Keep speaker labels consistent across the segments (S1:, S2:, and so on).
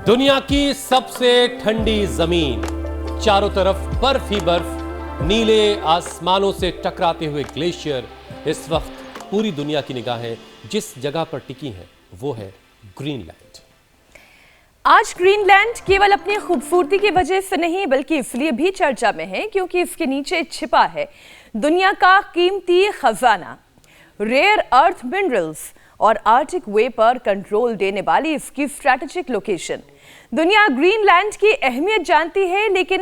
S1: दुनिया की सबसे ठंडी जमीन, चारों तरफ बर्फ ही बर्फ, नीले आसमानों से टकराते हुए ग्लेशियर। इस वक्त पूरी दुनिया की निगाहें जिस जगह पर टिकी हैं वो है ग्रीनलैंड।
S2: आज ग्रीनलैंड केवल अपनी खूबसूरती की वजह से नहीं बल्कि इसलिए भी चर्चा में है क्योंकि इसके नीचे छिपा है दुनिया का कीमती खजाना, रेयर अर्थ मिनरल्स और आर्टिक वे पर कंट्रोल देने वाली इसकी स्ट्रैटेजिक लोकेशन। दुनिया ग्रीनलैंड की अहमियत जानती है, लेकिन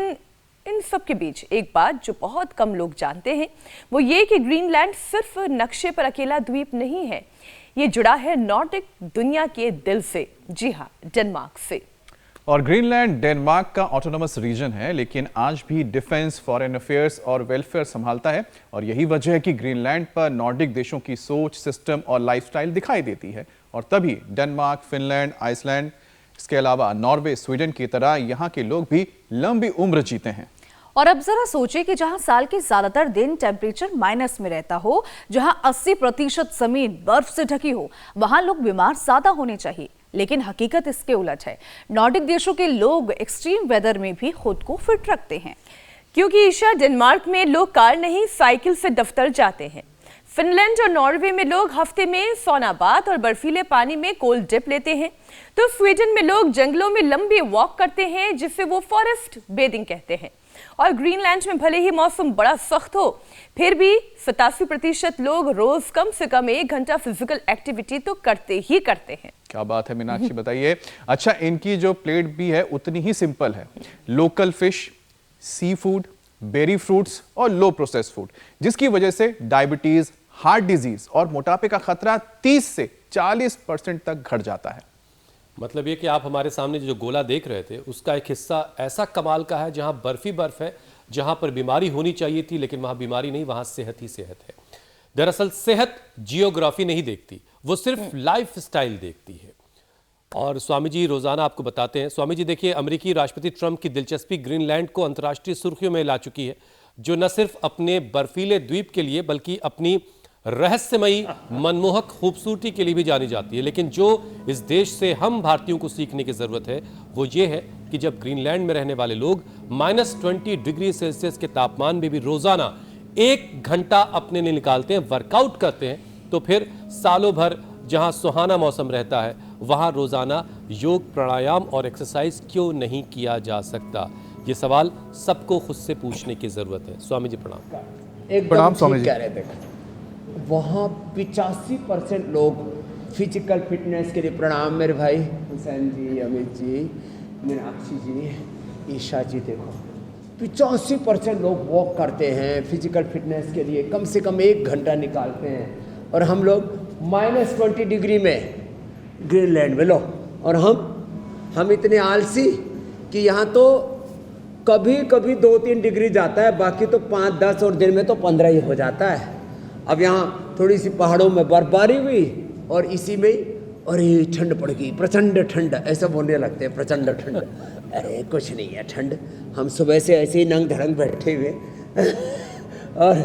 S2: इन सब के बीच एक बात जो बहुत कम लोग जानते हैं वो ये कि ग्रीनलैंड सिर्फ नक्शे पर अकेला द्वीप नहीं है, ये जुड़ा है नॉर्डिक दुनिया के दिल से, जी हाँ, डेनमार्क से।
S3: और ग्रीनलैंड डेनमार्क का ऑटोनोमस रीजन है, लेकिन आज भी डिफेंस, फॉरेन अफेयर्स और वेलफेयर संभालता है। और यही वजह है कि ग्रीनलैंड पर नॉर्डिक देशों की सोच, सिस्टम और लाइफस्टाइल दिखाई देती है। और तभी डेनमार्क, फिनलैंड, आइसलैंड, इसके अलावा नॉर्वे, स्वीडन की तरह यहाँ के लोग भी लंबी उम्र जीते हैं।
S4: और अब जरा सोचिए कि जहां साल के ज्यादातर दिन टेम्परेचर माइनस में रहता हो, जहां 80% जमीन बर्फ से ढकी हो, वहां लोग बीमार ज्यादा होने चाहिए। लेकिन हकीकत इसके उलट है। नॉर्डिक देशों के लोग एक्सट्रीम वेदर में भी खुद को फिट रखते हैं।
S2: क्योंकि ईशा, डेनमार्क में लोग कार नहीं साइकिल से दफ्तर जाते हैं। फिनलैंड और नॉर्वे में लोग हफ्ते में सौना बाथ और बर्फीले पानी में कोल्ड डिप लेते हैं। तो स्वीडन में लोग जंगलों में लंबी वॉक करते हैं जिसे वो फॉरेस्ट बेदिंग कहते हैं। और ग्रीनलैंड में भले ही मौसम बड़ा सख्त हो, फिर भी 87% लोग रोज कम से कम 1 घंटा फिजिकल एक्टिविटी तो करते ही करते हैं।
S3: क्या बात है मीनाक्षी, बताइए। अच्छा, इनकी जो प्लेट भी है उतनी ही सिंपल है। Local fish, sea food, berry fruits और लो प्रोसेस फूड, जिसकी वजह से डायबिटीज, हार्ट डिजीज और मोटापे का खतरा 30 से 40% तक घट जाता है।
S1: मतलब ये कि आप हमारे सामने जो गोला देख रहे थे उसका एक हिस्सा ऐसा कमाल का है जहां बर्फ ही बर्फ है, जहां पर बीमारी होनी चाहिए थी लेकिन वहां बीमारी नहीं, वहां सेहत ही सेहत है। दरअसल सेहत जियोग्राफी नहीं देखती, वो सिर्फ लाइफ स्टाइल देखती है। और स्वामी जी रोजाना आपको बताते हैं। स्वामी जी देखिए, अमेरिकी राष्ट्रपति ट्रंप की दिलचस्पी ग्रीनलैंड को अंतर्राष्ट्रीय सुर्खियों में ला चुकी है, जो न सिर्फ अपने बर्फीले द्वीप के लिए बल्कि अपनी रहस्यमयी मनमोहक खूबसूरती के लिए भी जानी जाती है। लेकिन जो इस देश से हम भारतीयों को सीखने की जरूरत है वो ये है कि जब ग्रीनलैंड में रहने वाले लोग -20 डिग्री सेल्सियस के तापमान में भी रोजाना 1 घंटा अपने लिए निकालते हैं, वर्कआउट करते हैं, तो फिर सालों भर जहां सुहाना मौसम रहता है वहां रोजाना योग, प्राणायाम और एक्सरसाइज क्यों नहीं किया जा सकता? ये सवाल सबको खुद से पूछने की जरूरत है। स्वामी जी प्रणाम।
S3: प्रणाम स्वामी जी।
S5: कह रहे थे वहाँ 85% लोग फिजिकल फिटनेस के लिए, प्रणाम मेरे भाई हुसैन जी, अमित जी, मीनाक्षी जी, ईशा जी, देखो 85% लोग वॉक करते हैं फिजिकल फिटनेस के लिए, कम से कम 1 घंटा निकालते हैं। और हम लोग -20 डिग्री में ग्रीनलैंड में लो, और हम इतने आलसी कि यहाँ तो कभी कभी 2-3 डिग्री जाता है, बाकी तो 5-10 और दिन में तो 15 ही हो जाता है। अब यहाँ थोड़ी सी पहाड़ों में बर्फबारी हुई और इसी में अरे ठंड पड़ गई, प्रचंड ठंड, ऐसा बोलने लगते हैं, प्रचंड ठंड। अरे कुछ नहीं है ठंड, हम सुबह से ऐसे ही नंग धड़ंग बैठे हुए और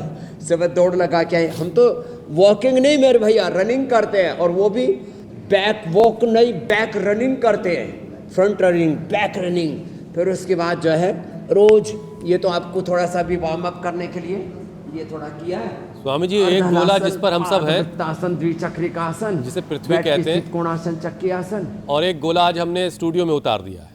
S5: सुबह दौड़ लगा के आए। हम तो वॉकिंग नहीं मेरे भैया, रनिंग करते हैं, और वो भी बैक वॉक नहीं, बैक रनिंग करते हैं, फ्रंट रनिंग, बैक रनिंग। फिर उसके बाद जो है रोज, ये तो आपको थोड़ा सा भी वार्म अप करने के लिए ये थोड़ा किया है।
S1: स्वामी जी, एक गोला जिस पर हम सब हैं,
S5: आसन, द्विचक्रिकासन,
S1: जिसे पृथ्वी कहते हैं,
S5: कोणासन, चक्रियासन,
S1: और एक गोला आज हमने स्टूडियो में उतार दिया है।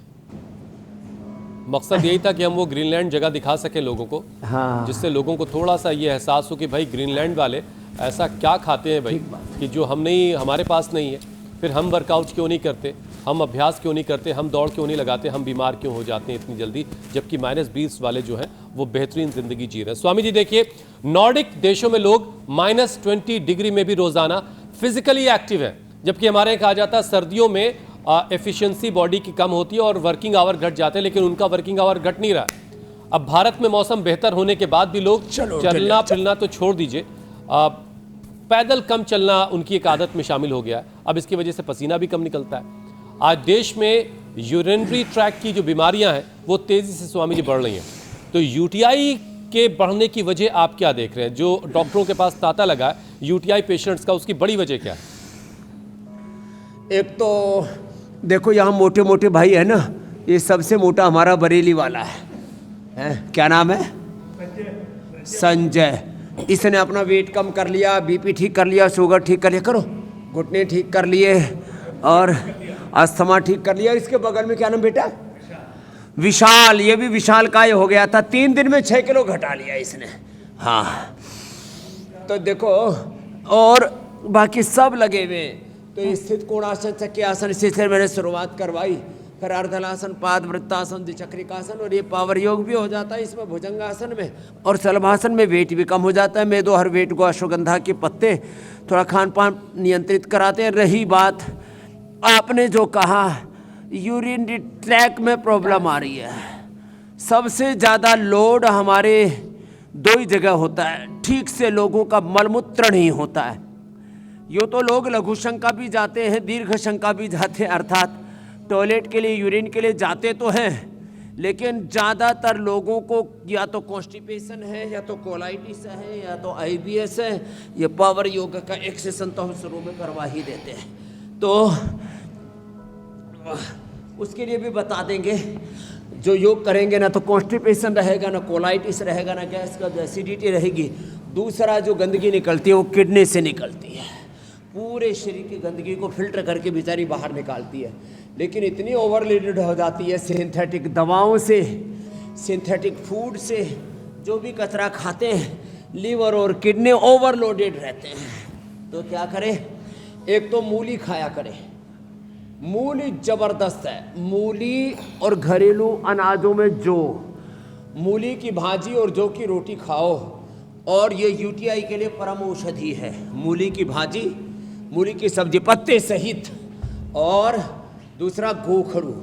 S1: मकसद यही था कि हम वो ग्रीनलैंड जगह दिखा सके लोगों को,
S5: हाँ,
S1: जिससे लोगों को थोड़ा सा ये एहसास हो कि भाई ग्रीनलैंड वाले ऐसा क्या खाते हैं भाई कि जो हम नहीं, हमारे पास नहीं है। फिर हम वर्कआउट क्यों नहीं करते, हम अभ्यास क्यों नहीं करते, हम दौड़ क्यों नहीं लगाते, हम बीमार क्यों हो जाते हैं इतनी जल्दी, जबकि -20 वाले जो हैं वो बेहतरीन जिंदगी जी रहे हैं। स्वामी जी देखिए, नॉर्डिक देशों में लोग -20 डिग्री में भी रोजाना फिजिकली एक्टिव हैं, जबकि हमारे यहाँ कहा जाता है सर्दियों में एफिशिएंसी बॉडी की कम होती है और वर्किंग आवर घट जाते हैं, लेकिन उनका वर्किंग आवर घट नहीं रहा। अब भारत में मौसम बेहतर होने के बाद भी लोग चलना फिरना तो छोड़ दीजिए, पैदल कम चलना उनकी एक आदत में शामिल हो गया है। अब इसकी वजह से पसीना भी कम निकलता है। आज देश में यूरिनरी ट्रैक की जो बीमारियां हैं वो तेजी से स्वामी जी बढ़ रही हैं। तो यूटीआई के बढ़ने की वजह आप क्या देख रहे हैं? जो डॉक्टरों के पास तांता लगा है यूटीआई पेशेंट्स का, उसकी बड़ी वजह क्या है?
S5: एक तो देखो यहाँ मोटे मोटे भाई है ना, ये सबसे मोटा हमारा बरेली वाला है? क्या नाम है? संजय। इसने अपना वेट कम कर लिया, बीपी ठीक कर लिया, शुगर ठीक कर लिया, करो, घुटने ठीक कर लिए और अस्थमा ठीक कर लिया। इसके बगल में क्या नाम बेटा? विशाल। ये भी विशाल काय हो गया था, 3 दिन में 6 किलो घटा लिया इसने। हाँ तो देखो, और बाकी सब लगे हुए। तो स्थित कोणासन, चक्रासन, से मैंने शुरुआत करवाई, फिर अर्धलासन, पाद वृत्तासन, द्विचक्रिकासन, और ये पावर योग भी हो जाता है इसमें भुजंगासन में, और शलभासन में वेट भी कम हो जाता है। मैं दो हर वेट को अश्वगंधा के पत्ते थोड़ा खान पान नियंत्रित कराते हैं। रही बात आपने जो कहा यूरिन ट्रैक में प्रॉब्लम आ रही है, सबसे ज़्यादा लोड हमारे 2 ही जगह होता है, ठीक से लोगों का मलमूत्र नहीं होता है। यो तो लोग लघु शंका भी जाते हैं, दीर्घ शंका भी जाते हैं, अर्थात टॉयलेट के लिए, यूरिन के लिए जाते तो हैं, लेकिन ज़्यादातर लोगों को या तो कॉन्स्टिपेशन है, या तो कोलाइटिस है, या तो IBS है। ये पावर योग का एक सेशन तो हम शुरू में करवा ही देते हैं, तो उसके लिए भी बता देंगे। जो योग करेंगे ना तो कॉन्स्टिपेशन रहेगा, ना कोलाइटिस रहेगा, ना गैस का एसिडिटी रहेगी। दूसरा जो गंदगी निकलती है वो किडनी से निकलती है, पूरे शरीर की गंदगी को फिल्टर करके बेचारी बाहर निकालती है। लेकिन इतनी ओवरलोडेड हो जाती है सिंथेटिक दवाओं से, सिंथेटिक फूड से, जो भी कचरा खाते हैं, लीवर और किडनी ओवरलोडेड रहते हैं। तो क्या करें? एक तो मूली खाया करें, मूली जबरदस्त है। मूली और घरेलू अनाजों में जौ, मूली की भाजी और जौ की रोटी खाओ, और ये UTI के लिए परम औषधि है। मूली की भाजी, मूली की सब्जी पत्ते सहित, और दूसरा गोखरू।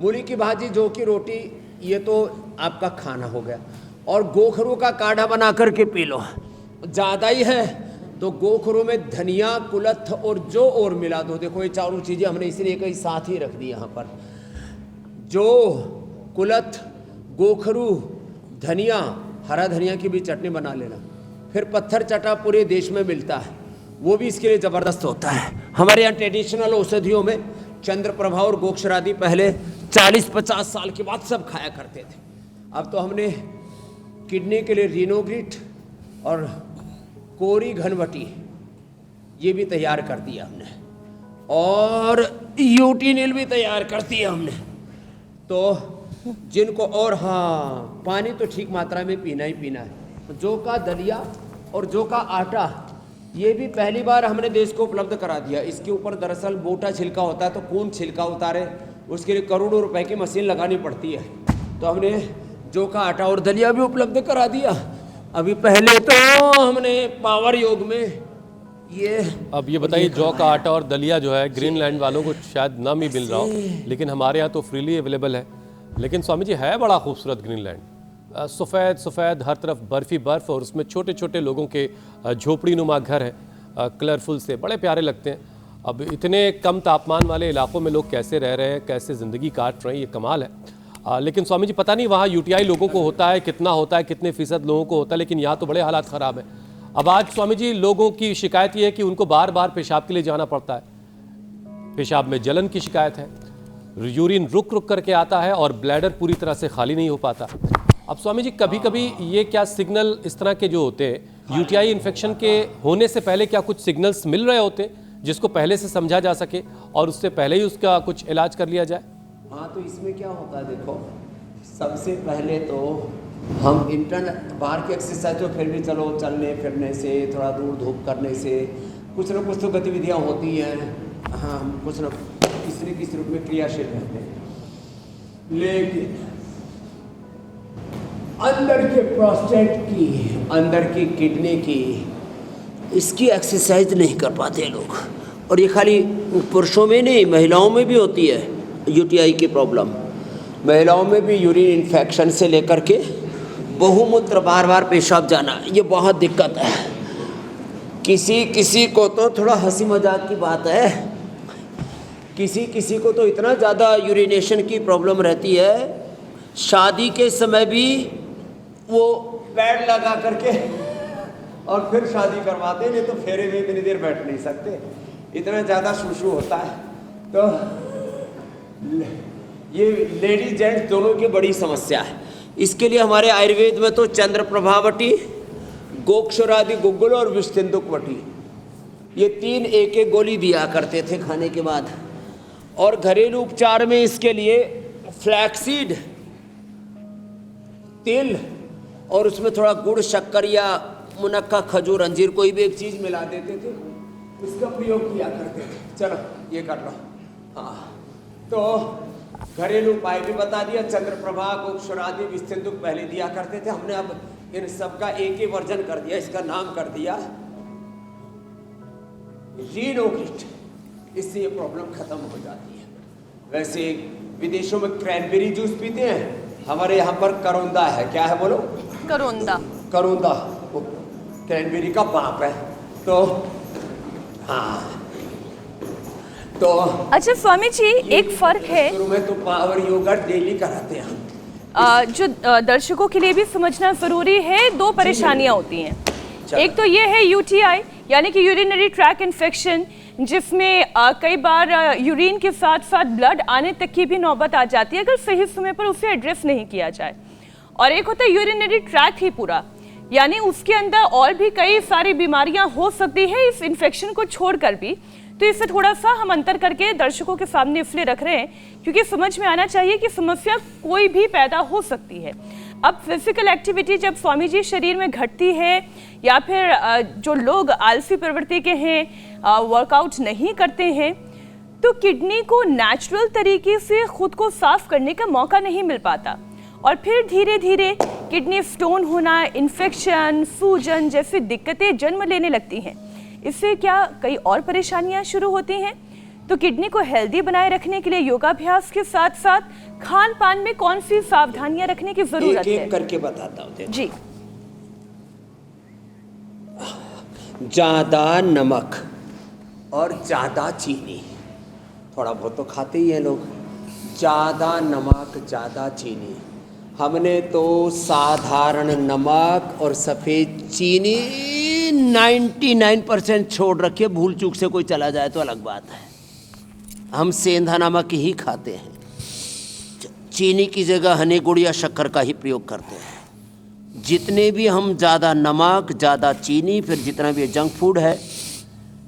S5: मूली की भाजी, जौ की रोटी, ये तो आपका खाना हो गया, और गोखरू का काढ़ा बना करके पी लो। ज़्यादा ही है तो गोखरू में धनिया, कुलथ और जौ और मिला दो। देखो ये चारों चीज़ें हमने इसलिए कहीं साथ ही रख दी यहाँ पर। जौ, कुलथ, गोखरू, धनिया, हरा धनिया की भी चटनी बना लेना। फिर पत्थर चटा पूरे देश में मिलता है, वो भी इसके लिए ज़बरदस्त होता है। हमारे यहाँ ट्रेडिशनल औषधियों में चंद्रप्रभा और गोक्षरादि पहले 40-50 साल के बाद सब खाया करते थे। अब तो हमने किडनी के लिए रिनोग्रिट और कोरी घनवटी ये भी तैयार कर दिया हमने, और यूटिनिल भी तैयार कर दिया हमने। तो जिनको, और हाँ, पानी तो ठीक मात्रा में पीना ही पीना है। जौ का दलिया और जौ का आटा ये भी पहली बार हमने देश को उपलब्ध करा दिया। इसके ऊपर दरअसल मोटा छिलका होता है, तो कौन छिलका उतारे, उसके लिए करोड़ों रुपए की मशीन लगानी पड़ती है। तो हमने जौ का आटा और दलिया भी उपलब्ध करा दिया। अभी पहले तो हमने पावर योग में ये,
S1: अब ये बताइए, जौ का आटा और दलिया जो है ग्रीनलैंड वालों को शायद ना भी मिल रहा हो, लेकिन हमारे यहाँ तो फ्रीली अवेलेबल है। लेकिन स्वामी जी है बड़ा खूबसूरत ग्रीनलैंड, सफ़ेद सफ़ेद, हर तरफ बर्फ़ ही बर्फ़, और उसमें छोटे छोटे लोगों के झोपड़ी नुमा घर हैं, कलरफुल से, बड़े प्यारे लगते हैं। अब इतने कम तापमान वाले इलाकों में लोग कैसे रह रहे हैं, कैसे ज़िंदगी काट रहे हैं, ये कमाल है। लेकिन स्वामी जी पता नहीं वहाँ UTI लोगों को होता है, कितना होता है, कितने फ़ीसद लोगों को होता है, लेकिन यहाँ तो बड़े हालात ख़राब हैं। अब आज स्वामी जी लोगों की शिकायत ये है कि उनको बार बार पेशाब के लिए जाना पड़ता है, पेशाब में जलन की शिकायत है, यूरिन रुक रुक करके आता है, और ब्लैडर पूरी तरह से खाली नहीं हो पाता। अब स्वामी जी कभी कभी ये क्या सिग्नल इस तरह के जो होते हैं, UTI इन्फेक्शन के होने से पहले क्या कुछ सिग्नल्स मिल रहे होते हैं जिसको पहले से समझा जा सके और उससे पहले ही उसका कुछ इलाज कर लिया जाए?
S5: हाँ, तो इसमें क्या होता है, देखो सबसे पहले तो हम इंटरनल बाहर की एक्सरसाइज तो फिर भी चलो, चलने फिरने से, थोड़ा दूर धूप करने से कुछ ना कुछ तो गतिविधियाँ होती हैं। हाँ, हम कुछ ना किसी रूप में क्रियाशील रहते हैं। लेकिन अंदर के प्रोस्टेट की, अंदर की किडनी की, इसकी एक्सरसाइज नहीं कर पाते लोग। और ये खाली पुरुषों में नहीं, महिलाओं में भी होती है UTI की प्रॉब्लम। महिलाओं में भी यूरिन इन्फेक्शन से लेकर के बहुमूत्र, बार बार पेशाब जाना, ये बहुत दिक्कत है। किसी को तो थोड़ा हंसी मजाक की बात है, किसी को तो इतना ज़्यादा यूरिनेशन की प्रॉब्लम रहती है, शादी के समय भी वो पैड लगा करके और फिर शादी करवाते, नहीं तो फेरे में इतनी देर बैठ नहीं सकते, इतना ज़्यादा शुशु होता है। तो ये लेडीज जेंट्स दोनों की बड़ी समस्या है। इसके लिए हमारे आयुर्वेद में तो चंद्र प्रभावटी, गोक्षरादि गुग्गुल और विष्णुदुकवटी, ये 3 एक गोली दिया करते थे खाने के बाद। और घरेलू उपचार में इसके लिए फ्लैक्सीड तेल और उसमें थोड़ा गुड़, शक्कर या मुनक्का, खजूर, अंजीर, कोई भी एक चीज़ मिला देते थे, इसका प्रयोग किया करते थे। चलो ये कर लो। हाँ, तो घरेलू उपाय भी बता दिया। चंद्र प्रभा, गोक्षरादि, विष्णुदुक पहले दिया करते थे, हमने अब इन सब का एक ही वर्जन कर दिया, इसका नाम कर दिया रीनोग्रिट। इससे ये प्रॉब्लम खत्म हो जाती है। वैसे विदेशों में क्रैनबेरी जूस पीते हैं, हमारे यहाँ पर करौंदा है। क्या है बोलो?
S2: करोंदा।
S5: करौंदा वो क्रैनबेरी का बाप है। तो हाँ, तो
S2: अच्छा स्वामी जी, एक फर्क है
S5: शुरू में तो पावर योगा डेली कराते हैं हम।
S2: जो दर्शकों के लिए भी समझना जरूरी है। 2 परेशानियां होती हैं। एक तो ये है यूटीआई यानी कि यूरिनरी ट्रैक इन्फेक्शन, जिसमें कई बार यूरिन के साथ साथ ब्लड आने तक की भी नौबत आ जाती है अगर सही समय पर उसे एड्रेस नहीं किया जाए। और एक होता है यूरिनरी ट्रैक ही पूरा, यानी उसके अंदर और भी कई सारी बीमारियां हो सकती है इस इन्फेक्शन को छोड़कर भी। तो इससे थोड़ा सा हम अंतर करके दर्शकों के सामने इसलिए रख रहे हैं क्योंकि समझ में आना चाहिए कि समस्या कोई भी पैदा हो सकती है। अब फिजिकल एक्टिविटी जब स्वामी जी शरीर में घटती है या फिर जो लोग आलसी प्रवृत्ति के हैं, वर्कआउट नहीं करते हैं, तो किडनी को नेचुरल तरीके से खुद को साफ करने का मौका नहीं मिल पाता और फिर धीरे धीरे किडनी स्टोन होना, इन्फेक्शन, सूजन जैसी दिक्कतें जन्म लेने लगती हैं। इससे क्या कई और परेशानियां शुरू होती हैं। तो किडनी को हेल्दी बनाए रखने के लिए योगाभ्यास के साथ साथ खान पान में कौन सी सावधानियां रखने की जरूरत है?
S5: एक करके बताता हूँ
S2: जी।
S5: ज्यादा नमक और ज्यादा चीनी, थोड़ा बहुत तो खाते ही हैं लोग। ज्यादा नमक, ज्यादा चीनी, हमने तो साधारण नमक और सफेद चीनी 99% छोड़ रखे। भूल चूक से कोई चला जाए तो अलग बात है। हम सेंधा नमक ही खाते हैं, चीनी की जगह हनी, गुड़ या शक्कर का ही प्रयोग करते हैं। जितने भी हम ज़्यादा नमक, ज़्यादा चीनी, फिर जितना भी जंक फूड है,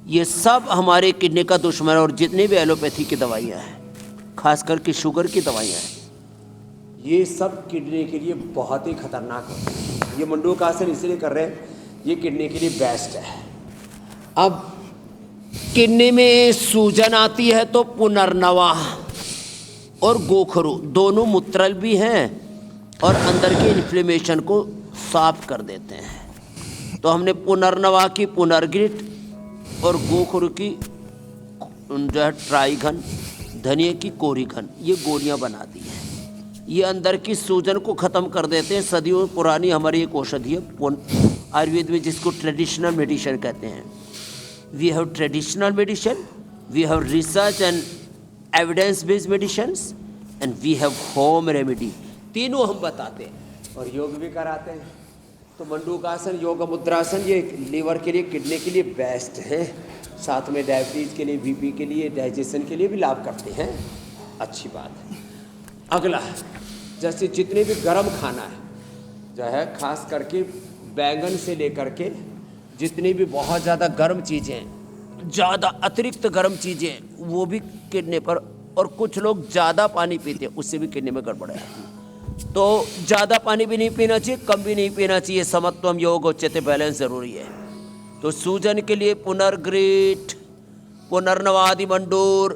S5: ये सब हमारे किडनी का दुश्मन है। और जितने भी एलोपैथी की दवाइयाँ हैं, खास करके शुगर की दवाइयाँ हैं, ये सब किडनी के लिए बहुत ही खतरनाक होती है। ये मंडूकासन इसलिए कर रहे हैं, ये किडनी के लिए बेस्ट है। अब किडनी में सूजन आती है तो पुनर्नवा और गोखरू दोनों मूत्रल भी हैं और अंदर के इन्फ्लेमेशन को साफ कर देते हैं। तो हमने पुनर्नवा की पुनर्ग्रिट और गोखरू की जो है ट्राइघन, धनिया की कोरिघन, ये गोलियां बना दी हैं। ये अंदर की सूजन को ख़त्म कर देते हैं। सदियों पुरानी हमारी एक औषधि है आयुर्वेद में, जिसको ट्रेडिशनल मेडिसिन कहते हैं। We have traditional medicine, we have research and evidence based medicines and we have home remedy. तीनों हम बताते हैं और योग भी कराते हैं। तो मंडूकासन, योग मुद्रासन, ये लीवर के लिए, किडनी के लिए बेस्ट है। साथ में डायबिटीज़ के लिए, बीपी के लिए, डाइजेशन के लिए भी लाभ करते हैं। अच्छी बात है। अगला, जैसे जितने भी गर्म खाना है जो है, खास करके बैंगन से लेकर के जितनी भी बहुत ज़्यादा गर्म चीज़ें, ज़्यादा अतिरिक्त गर्म चीज़ें, वो भी किडनी पर। और कुछ लोग ज़्यादा पानी पीते हैं, उससे भी किडनी में गड़बड़ आती है। तो ज़्यादा पानी भी नहीं पीना चाहिए, कम भी नहीं पीना चाहिए। समत्वम योग उच्यते, बैलेंस ज़रूरी है। तो सूजन के लिए पुनर्ग्रिट, पुनर्नवादि मंडूर,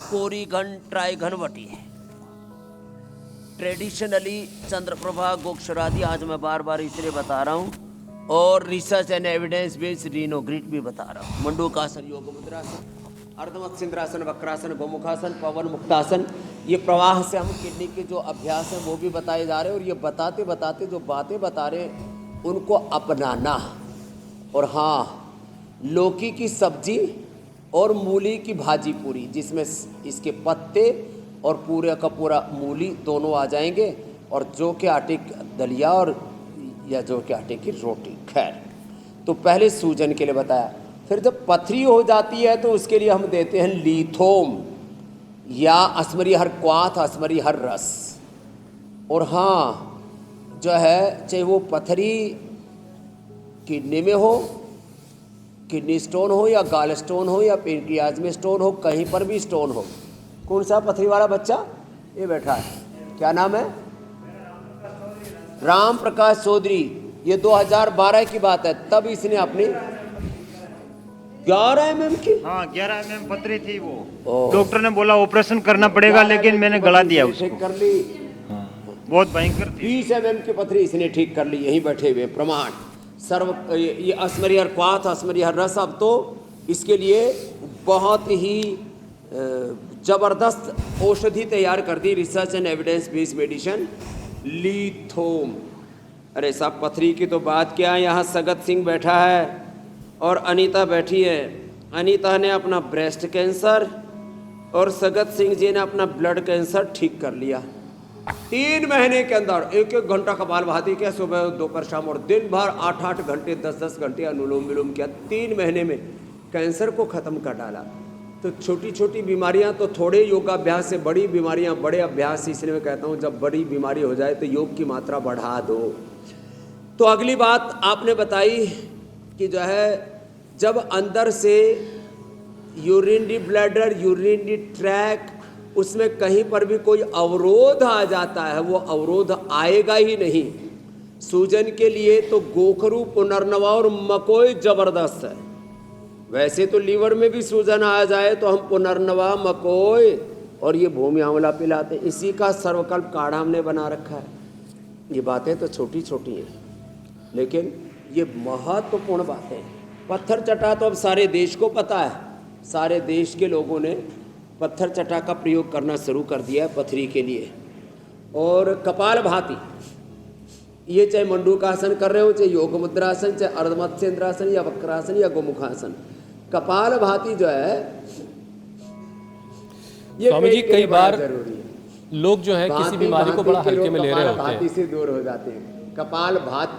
S5: कोरिघन, ट्राइघन वटी है। ट्रेडिशनली चंद्रप्रभा, गोक्षरादि, आज मैं बार बार इसलिए बता रहा हूँ, और रिसर्च एंड एविडेंस बेस्ड रीनोग्रिट भी बता रहा हूँ। मंडूकासन, योग मुद्रासन, अर्धमत्स्येंद्रासन, वक्रासन, गोमुखासन, पवन मुक्तासन, ये प्रवाह से हम किडनी के जो अभ्यास हैं वो भी बताए जा रहे हैं। और ये बताते बताते जो बातें बता रहे हैं उनको अपनाना। और हाँ, लौकी की सब्जी और मूली की भाजी पूरी, जिसमें इसके पत्ते और पूरे का पूरा मूली दोनों आ जाएंगे, और जौ के आटे की दलिया और या जौ के आटे की रोटी। खैर, तो पहले सूजन के लिए बताया। फिर जब पथरी हो जाती है तो उसके लिए हम देते हैं लीथोम। या असमरी हर क्वाथ, असमरी हर रस। और हाँ जो है, चाहे वो पथरी किडनी में हो, किडनी स्टोन हो या गाल स्टोन हो या पेनक्रियाज में स्टोन हो, कहीं पर भी स्टोन हो। कौन सा पथरी वाला बच्चा ये बैठा है, क्या नाम है? राम प्रकाश चौधरी। ये 2012 की बात है, तब इसने अपनी 11 mm की,
S6: हाँ 11 mm पथरी थी वो। डॉक्टर ने बोला ऑपरेशन करना पड़ेगा, लेकिन मैंने गला दिया उसको।
S5: ठीक कर ली।
S6: बहुत भयंकर थी।
S5: 20 mm की पथरी इसने ठीक कर ली, यहीं बैठे हुए प्रमाण सर्व। ये असमरी हर क्वाथ, असमरी हर रस। अब तो इसके लिए बहुत ही जबरदस्त औषधि तैयार कर दी, research and evidence based medicine, Lithom. अरे साहब पथरी की तो बात क्या, यहाँ सगत सिंह बैठा है और अनीता बैठी है। अनीता ने अपना ब्रेस्ट कैंसर और सगत सिंह जी ने अपना ब्लड कैंसर ठीक कर लिया 3 महीने के अंदर। 1-1 घंटा कपालभाति किया, सुबह दोपहर शाम, और दिन भर 8-8 घंटे 10-10 घंटे अनुलोम विलोम किया। 3 महीने में कैंसर को ख़त्म कर डाला। तो छोटी छोटी बीमारियां तो थोड़े योगाभ्यास से, बड़ी बीमारियां बड़े अभ्यास से। इसलिए मैं कहता हूं जब बड़ी बीमारी हो जाए तो योग की मात्रा बढ़ा दो। तो अगली बात आपने बताई कि जो है, जब अंदर से यूरिनरी ब्लैडर, यूरिनरी ट्रैक, उसमें कहीं पर भी कोई अवरोध आ जाता है, वो अवरोध आएगा ही नहीं। सूजन के लिए तो गोखरू, पुनर्नवा और मकोई जबरदस्त है। वैसे तो लीवर में भी सूजन आ जाए तो हम पुनर्नवा, मकोई और ये भूमि आंवला पिलाते। इसी का सर्वकल्प काढ़ा हमने बना रखा है। ये बातें तो छोटी छोटी हैं, लेकिन ये महत्वपूर्ण बातें। पत्थर चटा तो अब सारे देश को पता है। सारे देश के लोगों ने पत्थर चटा का प्रयोग करना शुरू कर दिया है पथरी के लिए। और कपालभाति, ये चाहे मंडूकासन कर रहे हो, चाहे योग मुद्रासन, चाहे अर्धमत्स्येंद्रासन या वक्रासन या गोमुखासन, कपालभाति जो है ये
S1: स्वामी जी कई बार
S5: जरूरी है।
S1: लोग जो है किसी बीमारी को बड़ा हल्के में ले रहे होते हैं,
S5: से दूर हो जाते हैं। कपालभाति,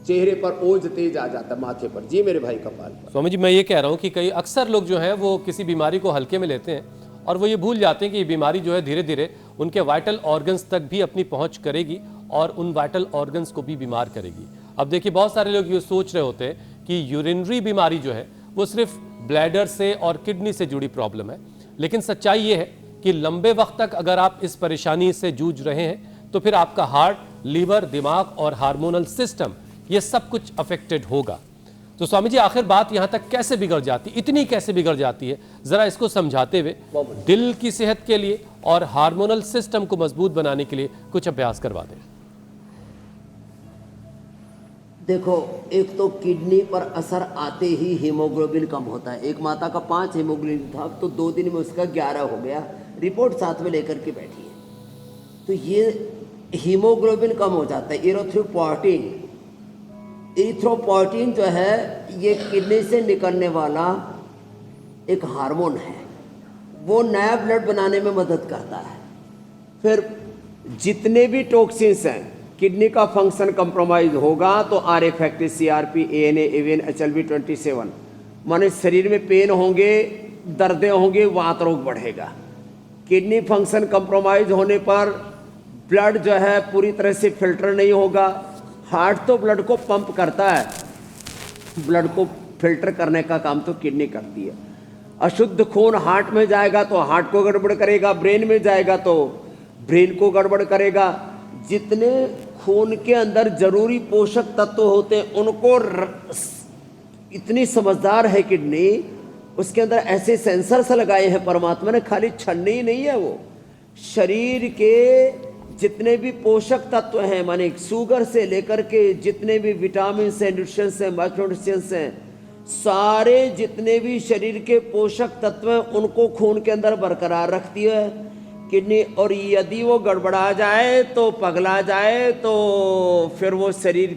S5: चेहरे पर ओज तेज आ जाता है, माथे पर। जी मेरे भाई, कपाल पर।
S1: स्वामी जी मैं ये कह रहा हूँ कि कई अक्सर लोग जो हैं वो किसी बीमारी को हल्के में लेते हैं और वो ये भूल जाते हैं कि ये बीमारी जो है धीरे धीरे उनके वाइटल ऑर्गन्स तक भी अपनी पहुंच करेगी और उन वाइटल ऑर्गन्स को भी बीमार करेगी। अब देखिए बहुत सारे लोग ये सोच रहे होते हैं कि यूरिनरी बीमारी जो है वो सिर्फ ब्लैडर से और किडनी से जुड़ी प्रॉब्लम है, लेकिन सच्चाई ये है कि लंबे वक्त तक अगर आप इस परेशानी से जूझ रहे हैं तो फिर आपका हार्ट, लीवर, दिमाग और हार्मोनल सिस्टम ये सब कुछ अफेक्टेड होगा। तो स्वामी जी आखिर बात यहां तक कैसे बिगड़ जाती, इतनी कैसे बिगड़ जाती है, जरा इसको समझाते हुए दिल की सेहत के लिए और हार्मोनल सिस्टम को मजबूत बनाने के लिए कुछ अभ्यास करवा दें।
S5: देखो, एक तो किडनी पर असर आते ही हीमोग्लोबिन कम होता है। एक माता का 5 हीमोग्लोबिन था, तो 2 दिन में उसका 11 हो गया। रिपोर्ट साथ में लेकर के बैठी है। तो ये हीमोग्लोबिन कम हो जाता है। इरिथ्रोपोइटिन जो है ये किडनी से निकलने वाला एक हार्मोन है, वो नया ब्लड बनाने में मदद करता है। फिर जितने भी टॉक्सिन्स हैं, किडनी का फंक्शन कंप्रोमाइज होगा तो R factor, CRP, ANA, AVN, HLB27, माने शरीर में पेन होंगे, दर्दें होंगे, वात रोग बढ़ेगा। किडनी फंक्शन कंप्रोमाइज होने पर ब्लड जो है पूरी तरह से फिल्टर नहीं होगा। हार्ट तो ब्लड को पंप करता है, ब्लड को फिल्टर करने का काम तो किडनी करती है। अशुद्ध खून हार्ट में जाएगा तो हार्ट को गड़बड़ करेगा, ब्रेन में जाएगा तो ब्रेन को गड़बड़ करेगा। जितने खून के अंदर जरूरी पोषक तत्व होते हैं उनको इतनी समझदार है किडनी, उसके अंदर ऐसे सेंसर्स लगाए हैं परमात्मा ने, खाली छन्नी ही नहीं है वो। शरीर के जितने भी पोषक तत्व हैं, माने शुगर से लेकर के जितने भी विटामिन हैं, न्यूट्रिएंट्स हैं, माइक्रोन्यूट्रिएंट्स हैं, सारे जितने भी शरीर के पोषक तत्व हैं उनको खून के अंदर बरकरार रखती है किडनी। और यदि वो गड़बड़ा जाए तो, पगला जाए तो फिर वो शरीर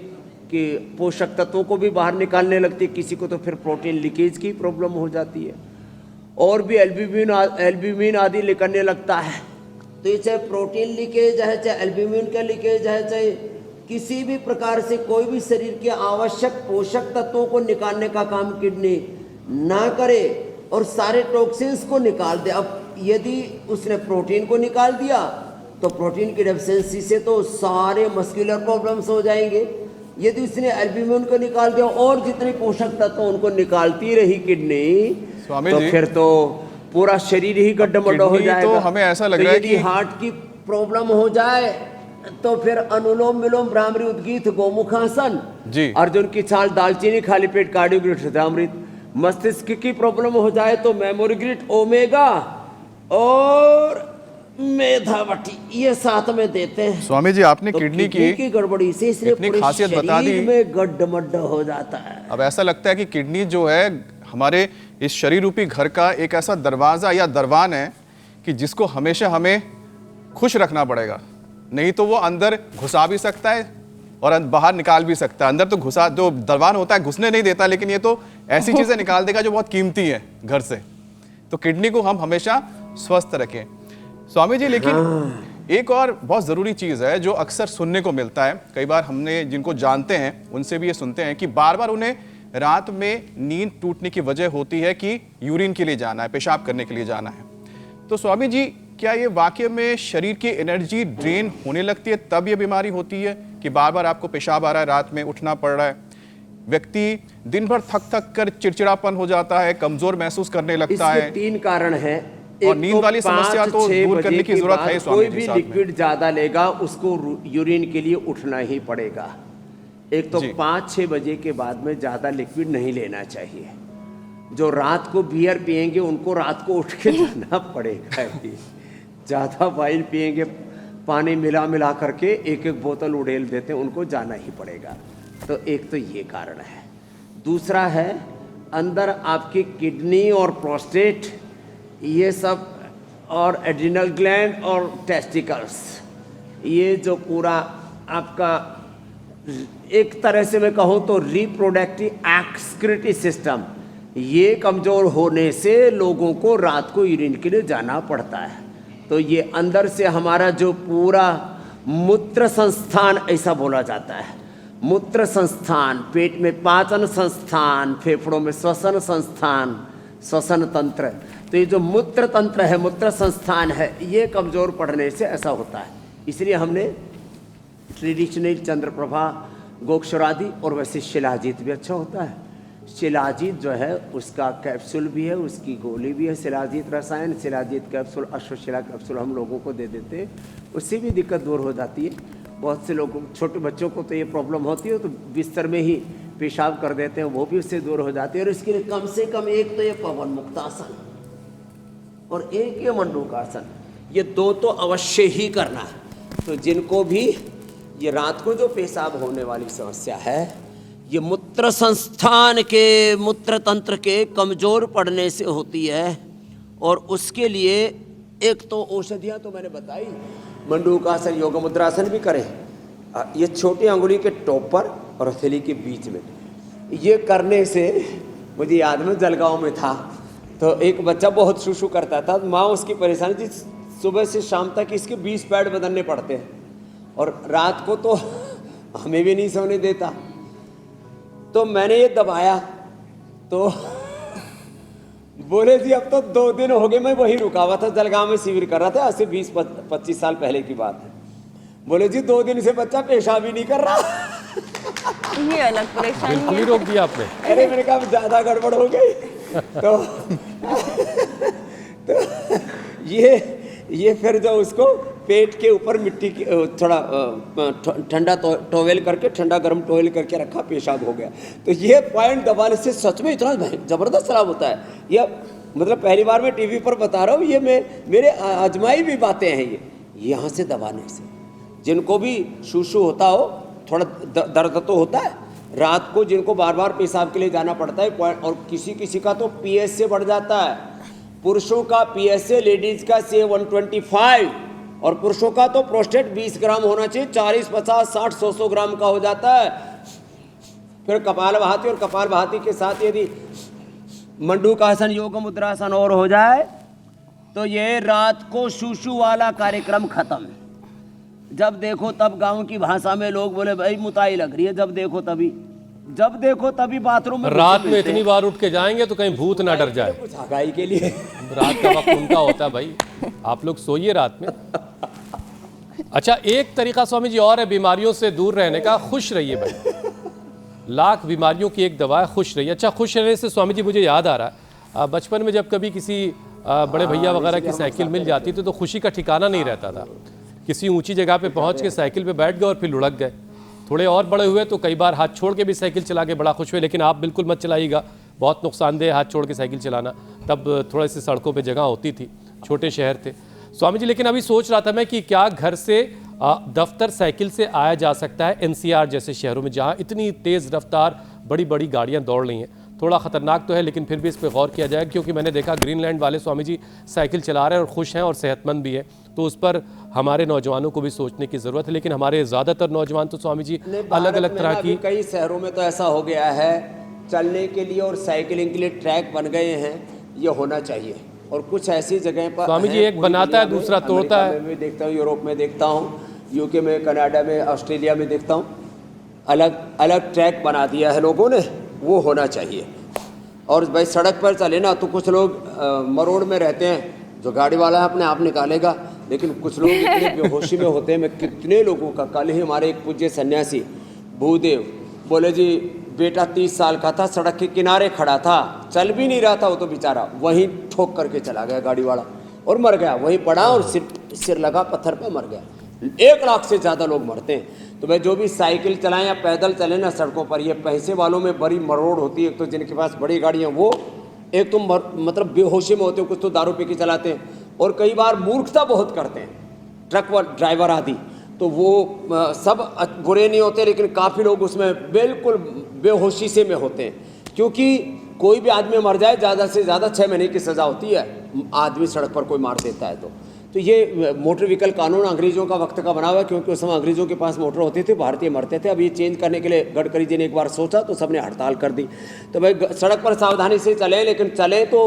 S5: के पोषक तत्वों को भी बाहर निकालने लगती है। किसी को तो फिर प्रोटीन लीकेज की प्रॉब्लम हो जाती है और भी एल्ब्यूमिन आदि निकलने लगता है। तो ये चाहे प्रोटीन लीकेज है, चाहे एल्ब्यूमिन का लीकेज है, चाहे किसी भी प्रकार से कोई भी शरीर के आवश्यक पोषक तत्वों को निकालने का काम किडनी ना करे और सारे टॉक्सिन्स को निकाल दे। अब यदि उसने प्रोटीन को निकाल दिया तो प्रोटीन की डेफिशिएंसी से तो सारे मस्कुलर प्रॉब्लम्स हो जाएंगे। यदि उसने एल्ब्यूमिन को निकाल दिया और जितने पोषक तत्व उनको निकालती रही किडनी,
S3: स्वामी
S5: तो
S3: जी,
S5: फिर तो पूरा शरीर ही गड्ढा हो जाएगा।
S3: तो हमें ऐसा लग रहा है
S5: यदि
S3: कि
S5: हार्ट की प्रॉब्लम हो जाए तो फिर अनुलोम विलोम भ्रामरी उद्गीत गोमुखासन
S3: जी,
S5: अर्जुन की छाल दालचीनी खाली पेट कार्डियोग्रिट हृदयामृत। मस्तिष्क की प्रॉब्लम हो जाए तो मेमोरी ग्रिट ओमेगा और मेधावटी, ये साथ में देते हैं।
S3: स्वामी जी आपने
S5: तो
S3: किडनी
S5: की गड़बड़ी से इसलिए
S3: इतनी
S5: पूरे
S3: खासियत बता दी।
S5: शरीर में गड्ढ हो जाता है।
S3: अब ऐसा लगता है कि किडनी जो है हमारे इस शरीर रूपी घर का एक ऐसा दरवाजा या दरवान है कि जिसको हमेशा हमें खुश रखना पड़ेगा, नहीं तो वो अंदर घुसा भी सकता है और बाहर निकाल भी सकता है। अंदर तो घुसा, जो दरवान होता है घुसने नहीं देता, लेकिन ये तो ऐसी चीजें निकाल देगा जो बहुत कीमती है घर से। तो किडनी को हम हमेशा स्वस्थ रखें स्वामी जी। लेकिन एक और बहुत ज़रूरी चीज़ है जो अक्सर सुनने को मिलता है, कई बार हमने जिनको जानते हैं उनसे भी ये सुनते हैं कि बार बार उन्हें रात में नींद टूटने की वजह होती है कि यूरिन के लिए जाना है, पेशाब करने के लिए जाना है। तो स्वामी जी, क्या ये वाकई में शरीर की एनर्जी ड्रेन होने लगती है तब ये बीमारी होती है कि बार बार आपको पेशाब आ रहा है, रात में उठना पड़ रहा है, व्यक्ति दिन भर थक थक कर चिड़चिड़ापन हो जाता है, कमजोर महसूस करने लगता है?
S5: 3 कारण है।
S3: और नींद वाली समस्या तो दूर करने की जरूरत है।
S5: कोई भी लिक्विड ज्यादा लेगा उसको यूरिन के लिए उठना ही पड़ेगा। एक तो 5-6 बजे के बाद में ज्यादा लिक्विड नहीं लेना चाहिए। जो रात को बियर पिएंगे उनको रात को उठ के जाना पड़ेगा। ज्यादा वाइन पिएंगे, पानी मिला मिला करके एक बोतल उड़ेल देते हैं, उनको जाना ही पड़ेगा। तो एक तो ये कारण है। दूसरा है अंदर आपकी किडनी और प्रोस्टेट, ये सब, और एड्रिनल ग्लैंड और टेस्टिकल्स, ये जो पूरा आपका एक तरह से मैं कहूँ तो रिप्रोडक्टिव एक्सक्रीटरी सिस्टम, ये कमज़ोर होने से लोगों को रात को यूरिन के लिए जाना पड़ता है। तो ये अंदर से हमारा जो पूरा मूत्र संस्थान, ऐसा बोला जाता है, मूत्र संस्थान, पेट में पाचन संस्थान, फेफड़ों में श्वसन संस्थान, श्वसन तंत्र, तो ये जो मूत्र तंत्र है, मूत्र संस्थान है, ये कमज़ोर पड़ने से ऐसा होता है। इसलिए हमने ट्रेडिशनल चंद्रप्रभा, गोक्षरादि और वैसे शिलाजीत भी अच्छा होता है। शिलाजीत जो है उसका कैप्सूल भी है, उसकी गोली भी है, शिलाजीत रसायन, शिलाजीत कैप्सूल, अश्वशिला कैप्सूल हम लोगों को दे देते हैं, उससे भी दिक्कत दूर हो जाती है। बहुत से लोगों, छोटे बच्चों को तो ये प्रॉब्लम होती है तो बिस्तर में ही पेशाब कर देते हैं, वो भी उससे दूर हो जाती है। और इसके लिए कम से कम एक तो ये पवन मुक्तासन और एक ये मंडूकासन, ये 2 तो अवश्य ही करना है। तो जिनको भी ये रात को जो पेशाब होने वाली समस्या है, ये मूत्र संस्थान के, मूत्र तंत्र के कमज़ोर पड़ने से होती है। और उसके लिए एक तो औषधियाँ तो मैंने बताई, मंडूकासन, योग मुद्रासन भी करें। ये छोटी अंगुली के टॉप पर और हथेली के बीच में, ये करने से मुझे याद में जलगांव में था तो एक बच्चा बहुत शूशू करता था, माँ उसकी परेशानी थी, सुबह से शाम तक इसके 20 पैड बदलने पड़ते हैं और रात को तो हमें भी नहीं सोने देता। तो मैंने ये दबाया तो बोले जी अब तो 2 दिन हो गए मैं वहीं रुका हुआ था, जलगांव में शिविर कर रहा था, आज से 20-25 साल पहले की बात है। बोले जी 2 दिन से बच्चा पेशाब ही नहीं कर रहा।
S2: ये अलग परेशानी
S1: बिल्कुल ही
S2: है।
S1: रोक दिया आपने।
S5: अरे मैंने कहा ज्यादा गड़बड़ हो गई। तो ये फिर जो उसको पेट के ऊपर मिट्टी की थोड़ा ठंडा टॉवेल करके, ठंडा गर्म टॉवेल करके रखा, पेशाब हो गया। तो ये पॉइंट दबाने से सच में इतना ज़बरदस्त लाभ होता है। ये मतलब पहली बार मैं टीवी पर बता रहा हूँ, ये मेरे आजमाई भी बातें हैं। ये यहाँ से दबाने से जिनको भी शूशू होता हो, थोड़ा दर्द तो होता है रात को, जिनको बार बार पेशाब के लिए जाना पड़ता है, और किसी का तो पीएस से बढ़ जाता है। पुरुषों का पीएसए, लेडीज का से 125, और पुरुषों का तो प्रोस्टेट 20 ग्राम होना चाहिए, 40, 50, 60, 100 ग्राम का हो जाता है। फिर कपालभाति, और कपालभाति के साथ यदि मंडूकासन, योग मुद्रासन और हो जाए तो ये रात को शूशू वाला कार्यक्रम खत्म। जब देखो तब गांव की भाषा में लोग बोले भाई मुताई लग रही है, जब देखो तभी जब देखो तभी बाथरूम में
S1: रात
S5: घुसे
S1: में
S5: मिलते
S1: इतनी बार उठ के जाएंगे तो कहीं भूत ना डर जाए।
S5: हैं। कुछ हगाई के लिए
S1: रात का वक्त उनका होता है भाई, आप लोग सोइए रात में। अच्छा, एक तरीका स्वामी जी और है बीमारियों से दूर रहने का, खुश रहिए भाई। लाख बीमारियों की एक दवा है खुश रहिए। अच्छा, खुश रहने से स्वामी जी मुझे याद आ रहा है, बचपन में जब कभी किसी बड़े भैया वगैरह की साइकिल मिल जाती थी तो खुशी का ठिकाना नहीं रहता था। किसी ऊंची जगह पे पहुंच के साइकिल पे बैठ गए और फिर लुढ़क गए। थोड़े और बड़े हुए तो कई बार हाथ छोड़ के भी साइकिल चला के बड़ा खुश हुए, लेकिन आप बिल्कुल मत चलाइएगा, बहुत नुकसानदेह हाथ छोड़ के साइकिल चलाना। तब थोड़ी सी सड़कों पे जगह होती थी, छोटे शहर थे स्वामी जी। लेकिन अभी सोच रहा था मैं कि क्या घर से दफ्तर साइकिल से आया जा सकता है एनसीआर जैसे शहरों में जहाँ इतनी तेज़ रफ्तार बड़ी बड़ी गाड़ियाँ दौड़ रही हैं। थोड़ा ख़तरनाक तो है लेकिन फिर भी इस पर गौर किया जाए, क्योंकि मैंने देखा ग्रीनलैंड वाले स्वामी जी साइकिल चला रहे हैं और खुश हैं और सेहतमंद भी है, तो उस पर हमारे नौजवानों को भी सोचने की ज़रूरत है। लेकिन हमारे ज़्यादातर नौजवान तो स्वामी जी अलग अलग तरह की,
S5: कई शहरों में तो ऐसा हो गया है, चलने के लिए और साइकिलिंग के लिए ट्रैक बन गए हैं, ये होना चाहिए। और कुछ ऐसी जगह पर
S1: स्वामी जी एक बनाता है दूसरा तोड़ता है।
S5: मैं भी देखता हूँ, यूरोप में देखता हूँ, यूके में, कनाडा में, ऑस्ट्रेलिया में देखता हूँ, अलग अलग ट्रैक बना दिया है लोगों ने, वो होना चाहिए। और भाई सड़क पर चले ना तो कुछ लोग मरोड़ में रहते हैं, जो गाड़ी वाला है अपने आप निकालेगा, लेकिन कुछ लोग इतने बेहोशी में होते हैं। मैं कितने लोगों का, कल ही हमारे एक पूज्य सन्यासी भूदेव बोले जी बेटा 30 साल का था, सड़क के किनारे खड़ा था, चल भी नहीं रहा था वो तो बेचारा, वहीं ठोक करके चला गया गाड़ी वाला और मर गया, वहीं पड़ा और सिर लगा पत्थर पे मर गया। 1 लाख से ज़्यादा लोग मरते हैं। तो भाई जो भी साइकिल चलाएं या पैदल चलें ना सड़कों पर, ये पैसे वालों में बड़ी मरोड़ होती है। एक तो जिनके पास बड़ी गाड़ियाँ वो एक तो मतलब बेहोशी में होते हैं, कुछ तो दारू पी के चलाते हैं, और कई बार मूर्खता बहुत करते हैं ट्रक ड्राइवर आदि, तो वो सब बुरे नहीं होते, लेकिन काफ़ी लोग उसमें बिल्कुल बेहोशी से में होते हैं। क्योंकि कोई भी आदमी मर जाए ज़्यादा से ज़्यादा 6 महीने की सज़ा होती है, आदमी सड़क पर कोई मार देता है तो ये मोटर व्हीकल कानून अंग्रेजों का वक्त का बना हुआ है, क्योंकि उस समय अंग्रेजों के पास मोटर होती थी, भारतीय मरते थे। अब ये चेंज करने के लिए गडकरी जी ने एक बार सोचा तो सबने हड़ताल कर दी। तो भाई सड़क पर सावधानी से चले, लेकिन चले तो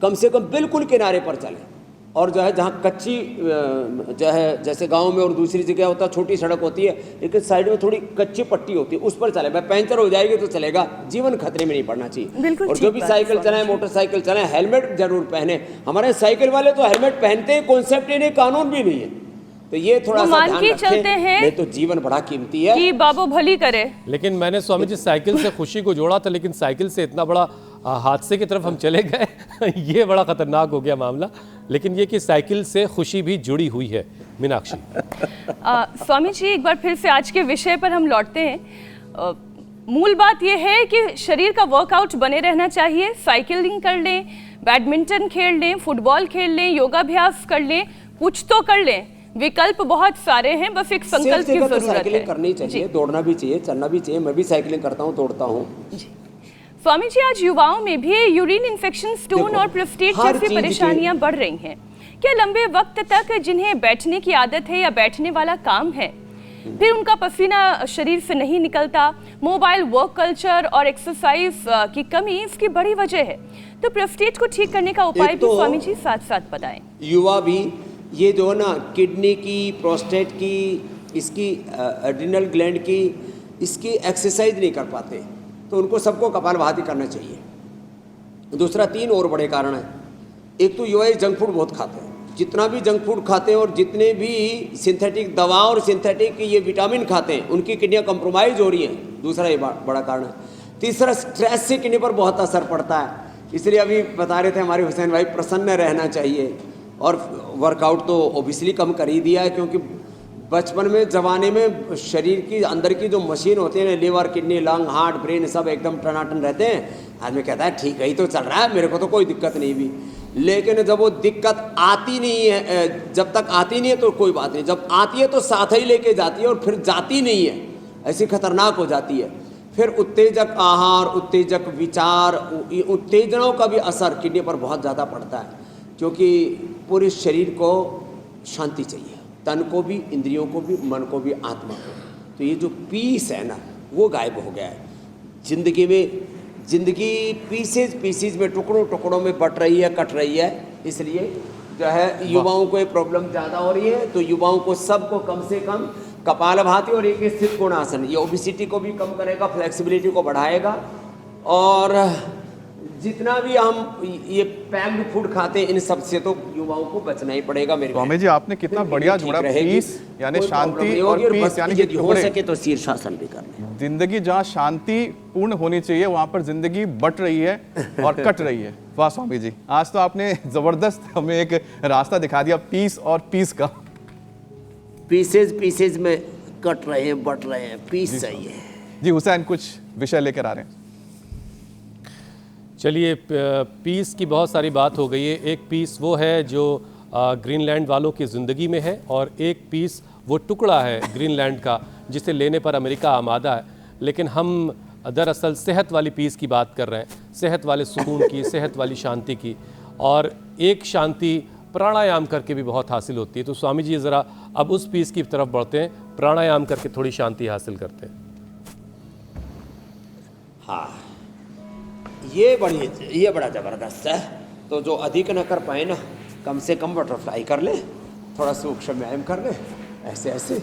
S5: कम से कम बिल्कुल किनारे पर चले। और जो है जहाँ कच्ची जो है, जैसे गांव में और दूसरी जगह होता है छोटी सड़क होती है, लेकिन साइड में थोड़ी कच्ची पट्टी होती है, उस पर चले। भाई पंचर हो जाएगी तो चलेगा, जीवन खतरे में नहीं पड़ना चाहिए। और जो भी साइकिल चलाएं, मोटरसाइकिल चलाएं, हेलमेट जरूर पहने। हमारे साइकिल वाले तो हेलमेट पहनते हैं, कॉन्सेप्ट ही नहीं, कानून भी नहीं है। तो ये थोड़ा सा
S2: मान
S5: ध्यान
S2: के
S5: रखें,
S2: चलते हैं
S5: नहीं तो जीवन बड़ा कीमती है
S2: कि बाबू भली करे।
S1: लेकिन मैंने स्वामी जी साइकिल से खुशी को जोड़ा था, लेकिन साइकिल से इतना बड़ा हादसे की तरफ हम चले गए ये बड़ा खतरनाक हो गया मामला। लेकिन ये कि साइकिल से खुशी भी जुड़ी हुई है। मीनाक्षी
S2: स्वामी जी एक बार फिर से आज के विषय पर हम लौटते हैं। मूल बात यह है कि शरीर का वर्कआउट बने रहना चाहिए। साइकिलिंग कर लें, बैडमिंटन खेल लें, फुटबॉल खेल लें, योगाभ्यास कर लें, कुछ तो कर लें। विकल्प बहुत सारे हैं, बस एक संकल्प की जरूरत है।
S5: साइकिलिंग करनी चाहिए, दौड़ना भी चाहिए, चलना भी चाहिए। मैं भी साइकिलिंग करता हूँ, दौड़ता हूँ।
S2: स्वामी जी आज युवाओं में भी यूरिन इन्फेक्शन, स्टोन और प्रोस्टेट जैसी परेशानियां बढ़ रही हैं। क्या लंबे वक्त तक जिन्हें बैठने की आदत है या बैठने वाला काम है, फिर उनका पसीना शरीर से नहीं निकलता, मोबाइल वर्क कल्चर और एक्सरसाइज की कमी इसकी बड़ी वजह है, तो प्रोस्टेट को ठीक करने का उपाय भी स्वामी जी साथ साथ बताएं।
S5: युवा भी ये जो ना किडनी की, प्रोस्टेट की, इसकी एड्रिनल ग्लैंड की, इसकी एक्सरसाइज नहीं कर पाते, तो उनको सबको कपालभाति करना चाहिए। दूसरा 3 और बड़े कारण हैं। एक तो युवा जंक फूड बहुत खाते हैं, जितना भी जंक फूड खाते हैं और जितने भी सिंथेटिक दवा और सिंथेटिक ये विटामिन खाते हैं, उनकी किडनियाँ कंप्रोमाइज हो रही हैं। दूसरा ये बड़ा कारण है। तीसरा स्ट्रेस से किडनी पर बहुत असर पड़ता है। इसलिए अभी बता रहे थे हमारे हुसैन भाई, प्रसन्न रहना चाहिए। और वर्कआउट तो ओबियसली कम कर ही दिया है, क्योंकि बचपन में, जवानी में शरीर की अंदर की जो मशीन होती है ना, liver, kidney, lung, heart, brain, सब एकदम टनाटन रहते हैं। आदमी कहता है ठीक है ही तो चल रहा है, मेरे को तो कोई दिक्कत नहीं भी। लेकिन जब वो दिक्कत आती नहीं है, जब तक आती नहीं है तो कोई बात नहीं, जब आती है तो साथ ही लेके जाती है और फिर जाती नहीं है, ऐसी खतरनाक हो जाती है। फिर उत्तेजक आहार, उत्तेजक विचार, उत्तेजनाओं का भी असर किडनी पर बहुत ज़्यादा पड़ता है, क्योंकि पूरे शरीर को शांति चाहिए, तन को भी, इंद्रियों को भी, मन को भी, आत्मा को। तो ये जो पीस है ना, वो गायब हो गया है जिंदगी में। जिंदगी पीसेज में, टुकड़ों में बट रही है, कट रही है। इसलिए जो है युवाओं को ये प्रॉब्लम ज़्यादा हो रही है। तो युवाओं को सबको कम से कम कपालभाति और एक स्थित कोणासन, ये ओबिसिटी को भी कम करेगा, फ्लेक्सिबिलिटी को बढ़ाएगा। और जितना भी हम ये पैक्ड फूड खाते हैं इन सब से तो युवाओं को बचना ही पड़ेगा मेरे
S3: स्वामी जी आपने कितना बढ़िया जोड़ा, पीस यानी शांति और पीस, यानी
S5: यदि हो सके तो शीर्षासन भी करना।
S3: जिंदगी जहाँ शांति पूर्ण होनी चाहिए वहां पर जिंदगी बट रही है और कट रही है। वाह स्वामी जी, आज तो आपने जबरदस्त हमें एक रास्ता दिखा दिया पीस और पीस का।
S5: पीसेज में कट रहे हैं, बट रहे हैं, पीस चाहिए।
S3: जी हुसैन कुछ विषय लेकर आ रहे हैं।
S1: चलिए, पीस की बहुत सारी बात हो गई है। एक पीस वो है जो ग्रीनलैंड वालों की ज़िंदगी में है, और एक पीस वो टुकड़ा है ग्रीनलैंड का जिसे लेने पर अमेरिका आमादा है। लेकिन हम दरअसल सेहत वाली पीस की बात कर रहे हैं, सेहत वाले सुकून की, सेहत वाली शांति की। और एक शांति प्राणायाम करके भी बहुत हासिल होती है। तो स्वामी जी ज़रा अब उस पीस की तरफ बढ़ते हैं, प्राणायाम करके थोड़ी शांति हासिल करते हैं।
S5: हाँ, ये बड़ा ज़बरदस्त है। तो जो अधिक न कर पाए ना, कम से कम बटरफ्लाई कर ले, थोड़ा सूक्ष्म व्यायाम कर ले, ऐसे ऐसे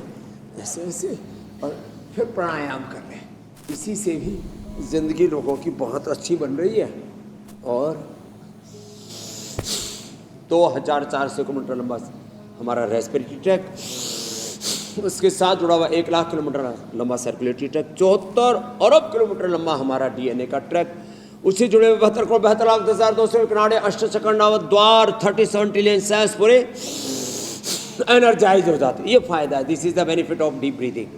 S5: ऐसे ऐसे, और फिर प्राणायाम कर ले। इसी से भी ज़िंदगी लोगों की बहुत अच्छी बन रही है। और 2400 किलोमीटर लंबा हमारा रेस्पिरेटरी ट्रैक, उसके साथ जुड़ा हुआ 1 लाख किलोमीटर लंबा सर्कुलेटरी ट्रैक, 74 अरब किलोमीटर लंबा हमारा डीएनए का ट्रैक, उससे जुड़े हुए 72,72,200 किनारे, अष्टचक्रनावत द्वार, 37 ट्रिलियन सेल्स पूरे एनर्जाइज हो जाते। ये फायदा है, this is the benefit of deep breathing.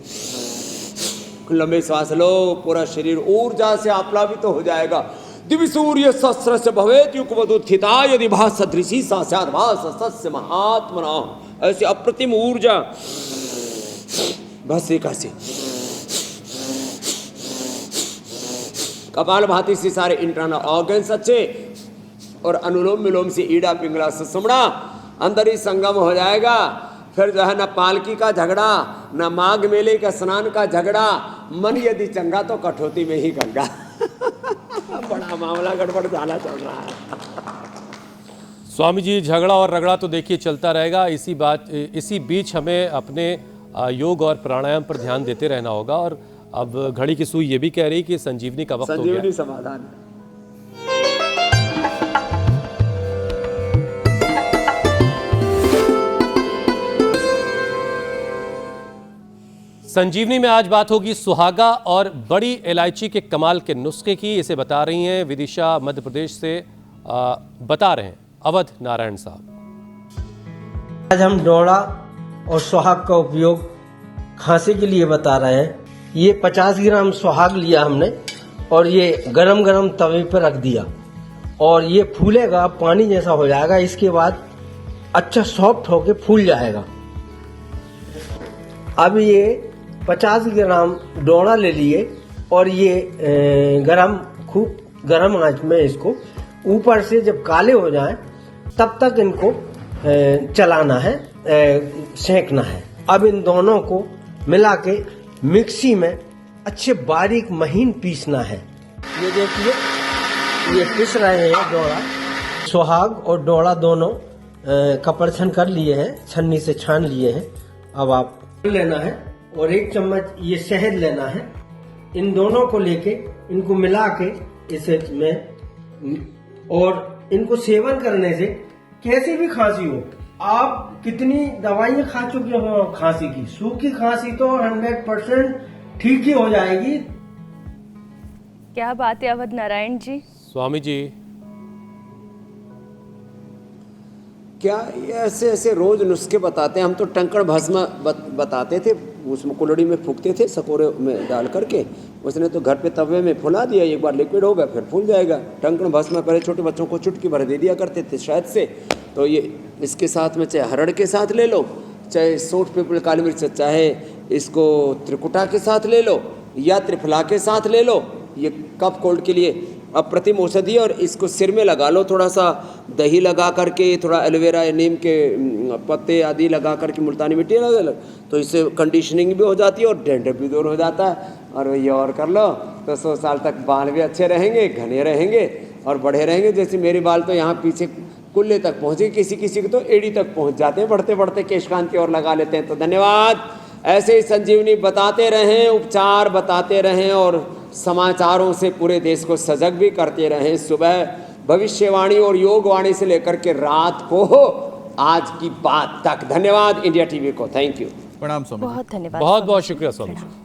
S5: लंबे सांस लो, पूरा शरीर ऊर्जा से आप्लावित तो हो जाएगा। दिव्य सूर्य सहस्र से भवेत युगपदुत्थिता यदि भास सदृशी सा स्यात् भास सस्य महात्मना। ऐसी अप्रतिम ऊर्जा बस एक ऐसे कपालभाति से सारे इंटरनल ऑर्गन्स अच्छे, और अनुलोम विलोम से ईड़ा पिंगला सुषुम्ना अंदर ही संगम हो जाएगा। फिर जो है न पालकी का झगड़ा, न माघ मेले का स्नान का झगड़ा, मन यदि चंगा तो कठौती में ही गंगा। बड़ा मामला गड़बड़ झाला चल रहा है।
S1: स्वामी जी, झगड़ा और रगड़ा तो देखिए चलता रहेगा। इसी बीच हमें अपने योग और प्राणायाम पर ध्यान देते रहना होगा। और अब घड़ी की सुई ये भी कह रही कि संजीवनी का वक्त हो गया।
S5: संजीवनी समाधान।
S1: संजीवनी में आज बात होगी सुहागा और बड़ी इलायची के कमाल के नुस्खे की। इसे बता रही हैं विदिशा मध्य प्रदेश से, बता रहे हैं अवध नारायण साहब।
S7: आज हम डोड़ा और सुहाग का उपयोग खांसी के लिए बता रहे हैं। ये 50 ग्राम सुहाग लिया हमने और ये गरम गरम तवे पर रख दिया और ये फूलेगा, पानी जैसा हो जाएगा। इसके बाद अच्छा सॉफ्ट होके फूल जाएगा। अब ये 50 ग्राम डोड़ा ले लिए और ये खूब गरम आंच में इसको ऊपर से जब काले हो जाएं तब तक इनको चलाना है, सेंकना है। अब इन दोनों को मिला के मिक्सी में अच्छे बारीक महीन पीसना है। ये देखिए, ये पीस रहे हैं डोड़ा। सुहाग और डोड़ा दोनों कपड़छन कर लिए हैं, छन्नी से छान लिए हैं। अब आप लेना है और 1 चम्मच ये शहद लेना है। इन दोनों को लेके इनको मिला के इसे में, और इनको सेवन करने से कैसी भी खांसी हो, आप कितनी दवाइयां खा चुके हो खांसी की, सूखी खांसी तो 100% ठीक ही हो जाएगी।
S2: क्या बात है अवध नारायण जी।
S1: स्वामी जी,
S5: क्या ऐसे ऐसे रोज नुस्खे बताते हैं। हम तो टंकण भस्म बताते थे, उसमें कुल्हड़ी में फूकते थे सकोरे में डाल करके। उसने तो घर पे तवे में फुला दिया, एक बार लिक्विड होगा फिर फूल जाएगा। टंकण भस्म पहले छोटे बच्चों को चुटकी भर दे दिया करते थे शहद से। तो ये इसके साथ में चाहे हरड़ के साथ ले लो, चाहे सोंठ पीपल काली मिर्च, चाहे इसको त्रिकुटा के साथ ले लो या त्रिफला के साथ ले लो। ये कफ कोल्ड के लिए अप्रतिम औषधि। और इसको सिर में लगा लो, थोड़ा सा दही लगा करके, थोड़ा एलोवेरा या नीम के पत्ते आदि लगा करके, मुल्तानी मिट्टी लगा लो, तो इससे कंडीशनिंग भी हो जाती है और डेंड्रफ भी दूर हो जाता है। और ये और कर लो तो 100 साल तक बाल भी अच्छे रहेंगे, घने रहेंगे और बढ़े रहेंगे। जैसे मेरे बाल तो यहाँ पीछे कुल्ले तक पहुँचे, किसी किसी को तो एड़ी तक पहुँच जाते हैं। बढ़ते बढ़ते केश कांति और लगा लेते हैं। तो धन्यवाद। ऐसे ही संजीवनी बताते रहें, उपचार बताते रहें और समाचारों से पूरे देश को सजग भी करते रहें। सुबह भविष्यवाणी और योगवाणी से लेकर के रात को आज की बात तक। धन्यवाद इंडिया टीवी को। Thank you.
S3: प्रणाम स्वामी जी।
S2: बहुत धन्यवाद।
S1: बहुत बहुत शुक्रिया स्वामी जी।